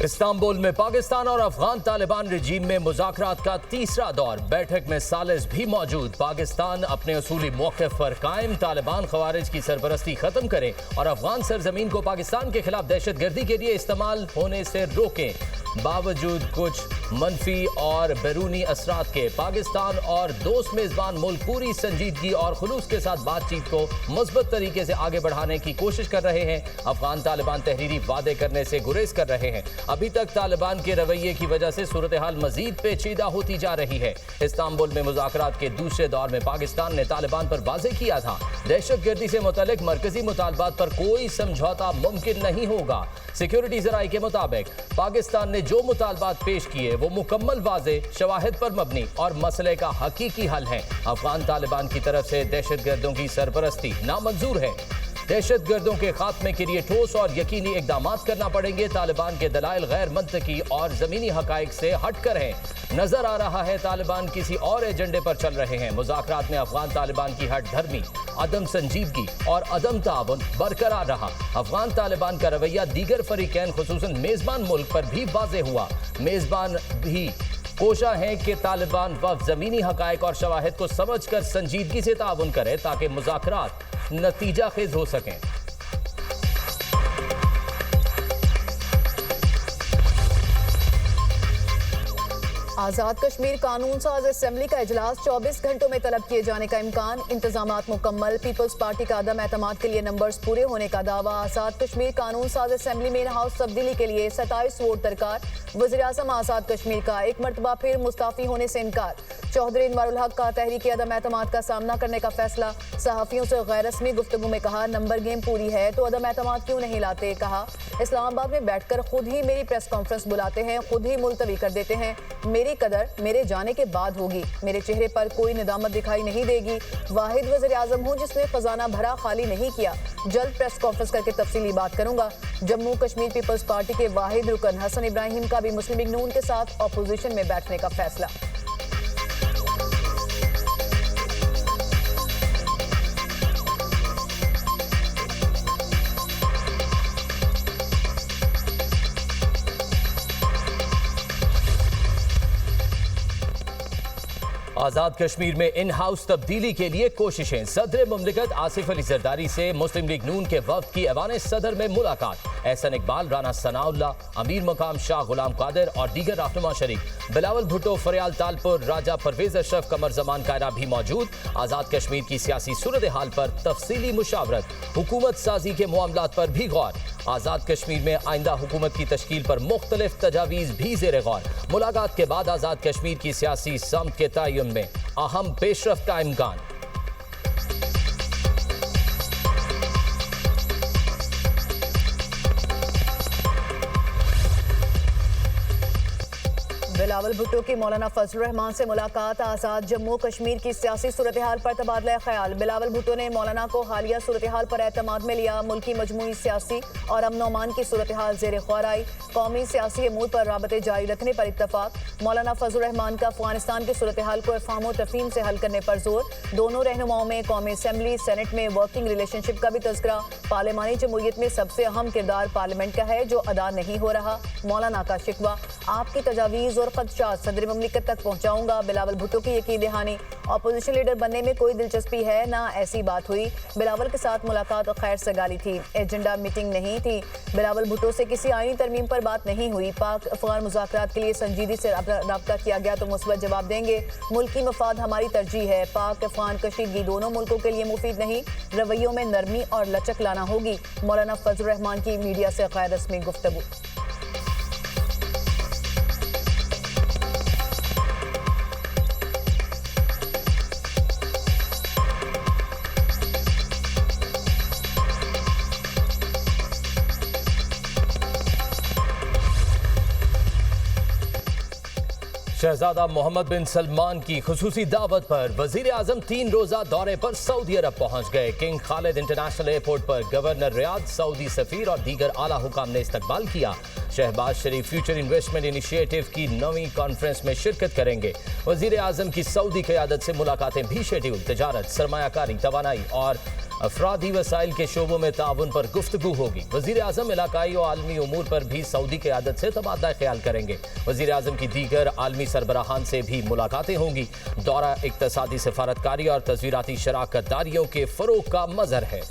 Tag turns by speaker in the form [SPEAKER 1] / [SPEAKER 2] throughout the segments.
[SPEAKER 1] Istanbul में पाकिस्तान और Afghan Taliban regime में मुज़ाकरात का तीसरा दौर। बैठक में सालिस भी मौजूद। पाकिस्तान अपने उसूली मौक़िफ़ पर कायम, तालिबान ख़वारिज की सरपरस्ती ख़त्म करें और अफगान सरजमीन को पाकिस्तान के खिलाफ दहशतगर्दी के लिए इस्तेमाल होने से रोकें। बावजूद कुछ मनफी और बैरूनी असरात के, पाकिस्तान और दोस्त मेज़बान मुल्क पूरी संजीदगी और खुलूस के साथ बातचीत को मुस्बत तरीके से आगे बढ़ाने की कोशिश कर रहे हैं। अफगान तालिबान तहरीरी वादे करने से गुरेज कर रहे हैं। अभी तक तालिबान के रवैये की वजह से सूरत हाल मजीद पेचीदा होती जा रही है। इस्तांबुल में मुज़ाकरात के दूसरे दौर में पाकिस्तान ने तालिबान पर वाज़े किया था, दहशतगर्दी से मुतल्लिक मरकजी मुतालबात पर कोई समझौता मुमकिन नहीं होगा। सिक्योरिटी ज़राए के मुताबिक पाकिस्तान ने जो मुतालबात पेश किए वो मुकम्मल वाज़े, शवाहिद पर मबनी और मसले का हकीकी हल है। अफगान तालिबान की तरफ से दहशतगर्दों की सरपरस्ती नामंजूर है। दहशतगर्दों के खात्मे के लिए ठोस और यकीनी इकदाम करना पड़ेंगे। तालिबान के दलाइल गैर मंतकी और ज़मीनी हक़ाइक़ से हटकर हैं। नजर आ रहा है तालिबान किसी और एजेंडे पर चल रहे हैं। मुज़ाकरात में अफगान तालिबान की हट धर्मी, अदम संजीदगी और अदम ताउन बरकरार रहा। अफगान तालिबान का रवैया दीगर फरीकैन खुसूसन मेज़बान मुल्क पर भी वाज़े हुआ। मेज़बान भी कोशा है कि तालिबान वफ़द ज़मीनी हक़ाइक़ और शवाहिद को समझ कर संजीदगी से ताउन करे ताकि मुज़ाकरात नतीजा खेज हो सकें।
[SPEAKER 2] आज़ाद कश्मीर कानून साज असेंबली का इजलास 24 घंटों में तलब किए जाने का इम्कान। इंतजामात मुकम्मल। पीपल्स पार्टी का अदम एतमाद के लिए नंबर्स पूरे होने का दावा। आज़ाद कश्मीर कानून साज असेंबली में इन हाउस तब्दीली के लिए 27 वोट दरकार। वज़ीर आज़म आज़ाद कश्मीर का एक मरतबा फिर मुस्ताफ़ी होने से इनकार। चौधरी इनवारुल हक का तहरीकी अदम एतमाद का सामना करने का फैसला। सहाफ़ियों से गैर रस्मी गुफ्तगू में कहा, नंबर गेम पूरी है तो अदम एतमाद क्यों नहीं लाते। कहा, इस्लामाबाद में बैठकर खुद ही मेरी प्रेस कॉन्फ्रेंस बुलाते हैं, खुद ही मुलतवी कर देते हैं। मेरी कदर मेरे जाने के बाद होगी। मेरे चेहरे पर कोई निदामत दिखाई नहीं देगी। वाहिद वज़ीर आज़म हूँ जिसने खजाना भरा खाली नहीं किया। जल्द प्रेस कॉन्फ्रेंस करके तफसीली बात करूंगा। जम्मू कश्मीर पीपल्स पार्टी के वाहिद रुकन हसन इब्राहिम का भी मुस्लिम लीग नून के साथ अपोजिशन में बैठने का फैसला।
[SPEAKER 1] आज़ाद कश्मीर में इन हाउस तब्दीली के लिए कोशिशें। सदर मुमलिकत आसिफ अली जरदारी से मुस्लिम लीग नून के वफ्द की ऐवान सदर में मुलाकात। एहसन इकबाल, राना सनाउल्ला, अमीर मकाम शाह गुलाम कादिर और दीगर रहनुमा शरीक। बिलावल भुट्टो, फरियाल तालपुर, राजा परवेज अशरफ, कमर जमान कायरा भी मौजूद। आज़ाद कश्मीर की सियासी सूरत हाल पर तफसीली मुशावरत। हुकूमत साजी के मामलात पर भी गौर। आज़ाद कश्मीर में आइंदा हुकूमत की तश्कील पर मुख्तलिफ तजावीज़ भी ज़ेर गौर। मुलाकात के बाद आज़ाद कश्मीर की सियासी समत के तयन में अहम पेशरफ्त का इम्कान।
[SPEAKER 2] बिलावल भुट्टो की मौलाना फजलुर रहमान से मुलाकात। आज़ाद जम्मू कश्मीर की सियासी सूरत हाल पर तबादला ख्याल। बिलावल भुट्टो ने मौलाना को हालिया सूरत हाल पर एतमाद में लिया। मुल्की मजमूई सियासी और अमन अमान की सूरत हाल ज़ेर गौर आई। कौमी सियासी अमूर पर राबते जारी रखने पर इत्तफाक। मौलाना फजलुर रहमान का अफगानिस्तान की सूरत हाल को अफ़हाम तफ़हीम से हल करने पर जोर। दोनों रहनुमाओं में कौमी असम्बली सेनेट में वर्किंग रिलेशनशिप का भी तज़किरा। पार्लिमानी जमहूरियत में सबसे अहम किरदार पार्लियामेंट का है जो अदा नहीं हो रहा। मौलाना का शिकवा, आपकी तजावीज़ और खदशात सदर मुमलिकत तक पहुँचाऊंगा। बिलावल भुट्टो की यकीन दहानी, अपोजिशन लीडर बनने में कोई दिलचस्पी है ना, ऐसी बात हुई। बिलावल के साथ मुलाकात और खैर सगाली थी, एजेंडा मीटिंग नहीं थी। बिलावल भुट्टो से किसी आईनी तरमीम पर बात नहीं हुई। पाक अफगान मुज़ाकरात के लिए संजीदगी से रब्ता किया गया तो मुस्बत जवाब देंगे। मुल्की मफाद हमारी तरजीह है। पाक अफगान कशीदगी दोनों मुल्कों के लिए मुफीद नहीं। रवैयों में नरमी और लचक लाना होगी। मौलाना फजलुर रहमान की मीडिया से गैर रस्मी गुफ्तगू।
[SPEAKER 1] शहजादा मोहम्मद बिन सलमान की खुसूसी दावत पर वजीर आजम 3 रोजा दौरे पर सऊदी अरब पहुंच गए। किंग खालिद इंटरनेशनल एयरपोर्ट पर गवर्नर रियाद, सऊदी सफीर और दीगर आला हुकाम ने इस्तकबाल किया। शहबाज शरीफ फ्यूचर इन्वेस्टमेंट इनिशिएटिव की 9वीं कॉन्फ्रेंस में शिरकत करेंगे। वजीर आजम की सऊदी क़यादत से मुलाकातें भी शेड्यूल। तिजारत, सरमायाकारी, तवानाई और अफरादी वसाइल के शोबों में ताउन पर गुफ्तगू होगी। वजीर आजम इलाकाई और आलमी उमूर पर भी सऊदी क़यादत से तबादला ख्याल करेंगे। वजीर आजम की दीगर आलमी सरबराहान से भी मुलाकातें होंगी। दौरा इक्तसादी सफारतकारी और तस्वीराती शराकत दारियों के फरोग का मजहर है।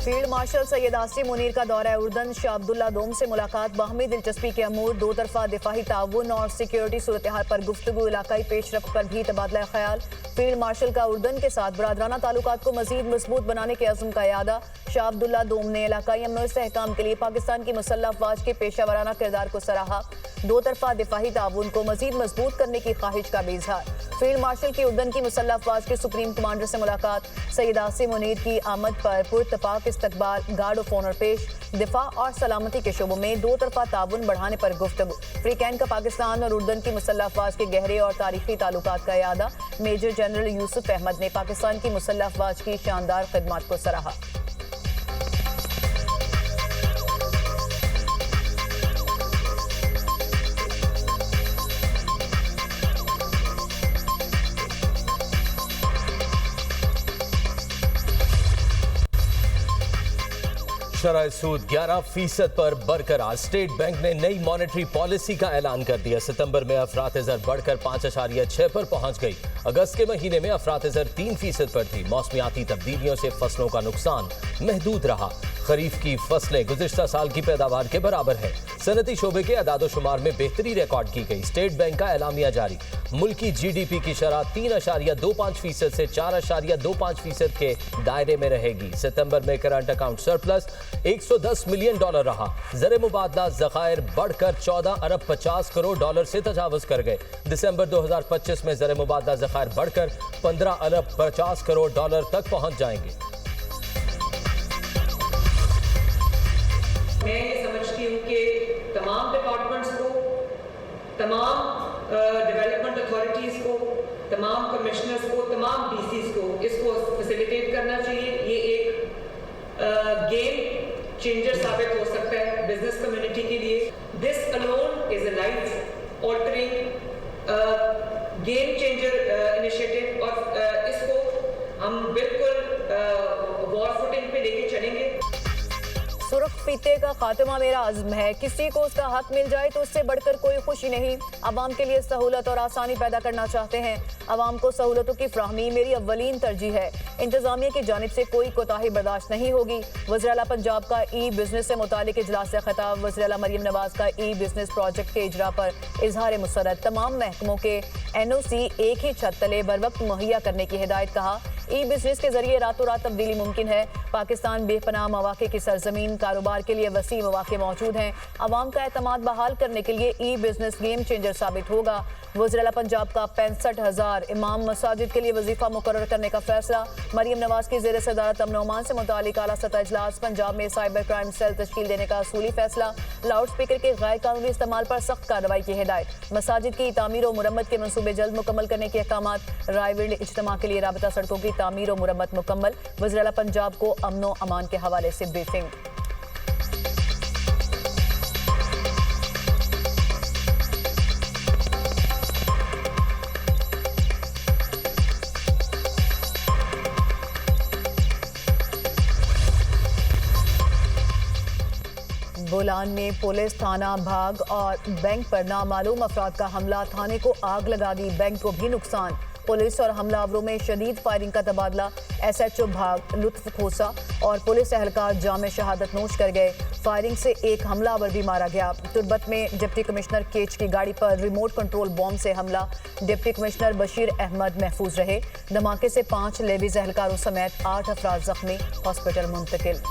[SPEAKER 2] फील्ड मार्शल सैयद आसिम मुनीर का दौरा उर्दन शाह अब्दुल्ला दोम से मुलाकात, बाहमी दिलचस्पी के अमूर, दो तरफा दिफाही ताउन और सिक्योरिटी सूरत हाल पर गुफ्तगू, इलाकाई पेशरफ्त पर भी तबादला ख्याल। फील्ड मार्शल का उर्दन के साथ बरादराना ताल्लुकात को मजीद मजबूत बनाने के अज़्म का यादा। शाह अब्दुल्ला दोम ने इलाकाई अमन और इस्तेहकाम के लिए पाकिस्तान की मुसल्लह अफवाज के पेशा वराना किरदार को सराहा। दो तरफा दिफाही ताउन को मजीद मजबूत करने की ख्वाहिश का भी इजहार। फील्ड मार्शल की उर्दन की मुसल्लह अफवाज के सुप्रीम कमांडर से मुलाकात, सैयद आसिम मुनीर की आमद पर पुरतपाक इस्तकबाल, गार्ड ऑफ ऑनर पेश, दिफा और सलामती के शोबों में दो तरफा ताउन बढ़ाने पर गुफ्तगू। फ्री कैन का पाकिस्तान और उर्दन की मुसल्लह अफवाज के गहरे और तारीखी ताल्लुकात का यादा। मेजर जनरल यूसुफ अहमद ने पाकिस्तान की मुसल्लह अफवाज की शानदार खिदमत को सराहा।
[SPEAKER 1] शरह सूद 11% पर बरकरार। स्टेट बैंक ने नई मॉनेटरी पॉलिसी का ऐलान कर दिया। सितंबर में अफरात ज़र बढ़कर 5.6 पर पहुंच गई। अगस्त के महीने में अफरात ज़र 3% पर थी। मौसमियाती तब्दीलियों से फसलों का नुकसान महदूद रहा। खरीफ की फसलें गुज़िश्ता साल की पैदावार के बराबर है। सनती शोबे के अदादोशुमार में बेहतरी रिकॉर्ड की गई। स्टेट बैंक का एलामिया जारी। मुल्की GDP की शरह 3.25% से 4.25% के दायरे में रहेगी। सितंबर में करंट अकाउंट सरप्लस $110 मिलियन रहा। ज़र मुबादला ज़खायर बढ़कर 14 अरब 50 करोड़ डॉलर से तजावुज कर गए। दिसंबर 2025 में ज़र मुबादला ज़खायर बढ़कर 15 अरब 50 करोड़ डॉलर तक पहुंच जाएंगे।
[SPEAKER 3] मैं ये समझती हूँ कि तमाम डिपार्टमेंट्स को, तमाम डेवलपमेंट अथॉरिटीज़ को, तमाम कमिश्नर्स को, तमाम DCs को इसको फैसिलिटेट करना चाहिए। ये एक गेम चेंजर साबित हो सकता है बिजनेस कम्युनिटी के लिए। This alone is a life altering game changer initiative और इसको हम बिल्कुल वॉर फुटिंग पे लेके चलेंगे।
[SPEAKER 2] सुर्ख फीते का खात्मा मेरा अज़्म है। किसी को उसका हक मिल जाए तो उससे बढ़कर कोई खुशी नहीं। अवाम के लिए सहूलत और आसानी पैदा करना चाहते हैं। अवाम को सहूलतों की फ्राहमी मेरी अव्वलीन तरजीह है। इंतजामिया की जानिब से कोई कोताही बर्दाश्त नहीं होगी। वज़ीर आला पंजाब का ई-बिजनेस से मुतालिक इजलास से खिताब। वज़ीर आला मरियम नवाज का ई-बिजनेस प्रोजेक्ट के इजरा पर इजहार मुसरत। तमाम महकमों के NOC एक ही छत तले बर वक्त मुहैया करने की हिदायत। कहा ई-बिजनेस के जरिए रातों रात तब्दीली मुमकिन है। पाकिस्तान बेपनाह मौके की सरजमीन, कारोबार के लिए वसी मौके मौजूद हैं। अवाम का एतमाद बहाल करने के लिए ई-बिजनेस गेम चेंजर साबित होगा। वज़ीर आला पंजाब का 65,000 इमाम मसाजिद के लिए वजीफा मुकर्रर करने का फैसला। मरियम नवाज की ज़ेर सदारत अमन ओमान से मुतालिक आला सतह इजलास। पंजाब में साइबर क्राइम सेल तश्कील देने का असूली फैसला। लाउड स्पीकर के गैर कानूनी इस्तेमाल पर सख्त कार्रवाई की हिदायत। मसाजिद की तामीर और मुरम्मत के मनसूबे जल्द मुकम्मल करने के अहकाम। रायविंड इज्तिमा के लिए राबता सड़कों की तामीर और मुरम्मत मुकम्मल। वज़ीर आला पंजाब को अमन व अमान के हवाले से ब्रीफिंग। बोलान में पुलिस थाना भाग और बैंक पर नामालूम अफराद का हमला। थाने को आग लगा दी, बैंक को भी नुकसान। पुलिस और हमलावरों में शदीद फायरिंग का तबादला। SHO भाग लुत्फ खोसा और पुलिस एहलकार जाम शहादत नोश कर गए। फायरिंग से एक हमलावर भी मारा गया। तुर्बत में डिप्टी कमिश्नर केच की गाड़ी पर रिमोट कंट्रोल बॉम्ब से हमला। डिप्टी कमिश्नर बशीर अहमद महफूज रहे। धमाके से 5 लेवीज एहलकारों समेत 8 अफराद जख्मी, हॉस्पिटल मुंतकिल।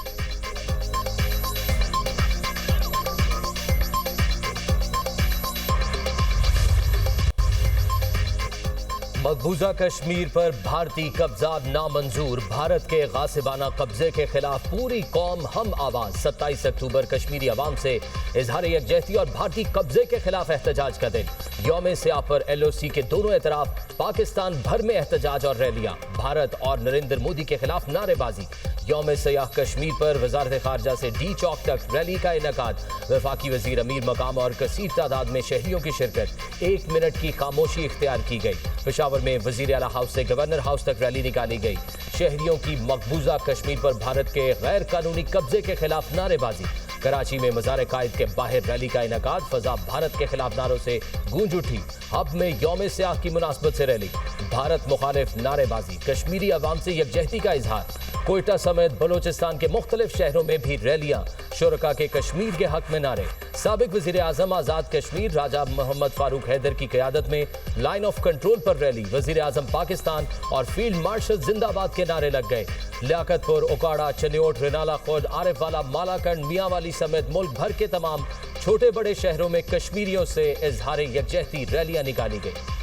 [SPEAKER 1] मकबूजा कश्मीर पर भारतीय कब्जा नामंजूर। भारत के गासिबाना कब्जे के खिलाफ पूरी कौम हम आवाज। 27 अक्टूबर कश्मीरी अवाम से इजहार यकजहती और भारतीय कब्जे के खिलाफ एहतजाज का दिन। यौम स्याह पर LOC के दोनों एतराफ पाकिस्तान भर में एहतजाज और रैलियां। भारत और नरेंद्र मोदी के खिलाफ नारेबाजी। यौम सयाह कश्मीर पर वजारत खारजा से डी चौक तक रैली का इनेकाद। वफाकी वजीर अमीर मकाम और कसीर तादाद में शहरियों की शिरकत। 1 मिनट की खामोशी इख्तियार की गई। पेशावर में वजीर आला हाउस से गवर्नर हाउस तक रैली निकाली गई। शहरियों की मकबूजा कश्मीर पर भारत के गैर कानूनी कब्जे के खिलाफ नारेबाजी। कराची में मज़ार कायद के बाहर रैली का इनेकाद। फजा भारत के खिलाफ नारों से गूंज उठी। हब में यौम सयाह की मुनासबत से रैली। भारत मुखालिफ नारेबाजी। कश्मीरी अवाम से यकजहती का इजहार। कोयटा समेत बलोचिस्तान के मुख्तलिफ शहरों में भी रैलियां। शुरका के कश्मीर के हक में नारे। साबिक वजीर आजम आज़ाद कश्मीर राजा मोहम्मद फारूक हैदर की क़यादत में लाइन ऑफ कंट्रोल पर रैली। वजीर आजम पाकिस्तान और फील्ड मार्शल जिंदाबाद के नारे लग गए। लियाकतपुर, उकाड़ा, चन्योट, रिनाला खुर्द, आरिफवाला, मालाकंड, मियांवाली समेत मुल्क भर के तमाम छोटे बड़े शहरों में कश्मीरियों से इजहार यकजहती रैलियां निकाली गई।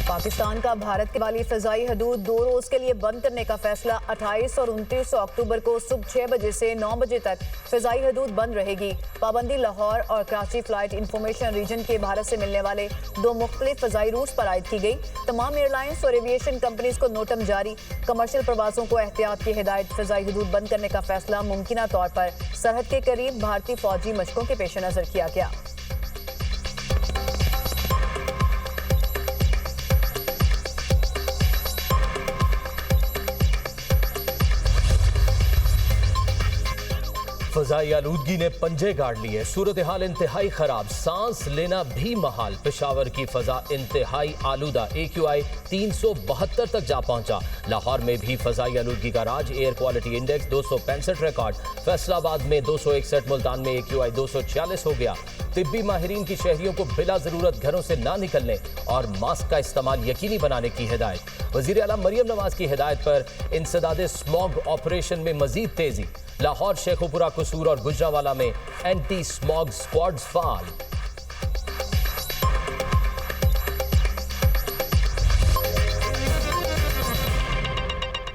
[SPEAKER 2] पाकिस्तान का भारत के वाली फ़िज़ाई हदूद 2 रोज़ के लिए बंद करने का फैसला। 28 और 29 अक्टूबर को सुबह 6 बजे से 9 बजे तक फ़िज़ाई हदूद बंद रहेगी। पाबंदी लाहौर और कराची फ्लाइट इंफॉर्मेशन रीजन के भारत से मिलने वाले 2 मुख्तलिफ फ़िज़ाई रूट्स पर आयद की गई। तमाम एयरलाइंस और एविएशन कंपनीज को नोटम जारी। कमर्शियल प्रवासों को एहतियात की हिदायत। फ़िज़ाई हदूद बंद करने का फैसला मुमकिना तौर पर सरहद के करीब भारतीय फौजी मशकों के पेश नज़र किया गया।
[SPEAKER 1] फ़ज़ाई आलूदगी ने पंजे गाड़ लिए। सूरत हाल इंतहाई खराब। सांस लेना भी महाल। पेशावर की फ़ज़ा इंतहाई आलूदा। AQI 372 तक जा पहुंचा। लाहौर में भी फ़ज़ाई आलूदगी का राज। Air quality index 265 record. Faisalabad में 261। मुल्तान में AQI 246 हो गया। तिब्बी माहिरीन की शहरियों को बिला ज़रूरत घरों से ना निकलने और मास्क का इस्तेमाल यकीनी बनाने की हिदायत। वज़ीर आला मरियम नवाज की हिदायत पर इंसदादे स्मॉग ऑपरेशन में मजीद तेजी। लाहौर, शेखुपुरा, कसूर और गुजरावाला में एंटी स्मॉग स्क्वाड्स फाल।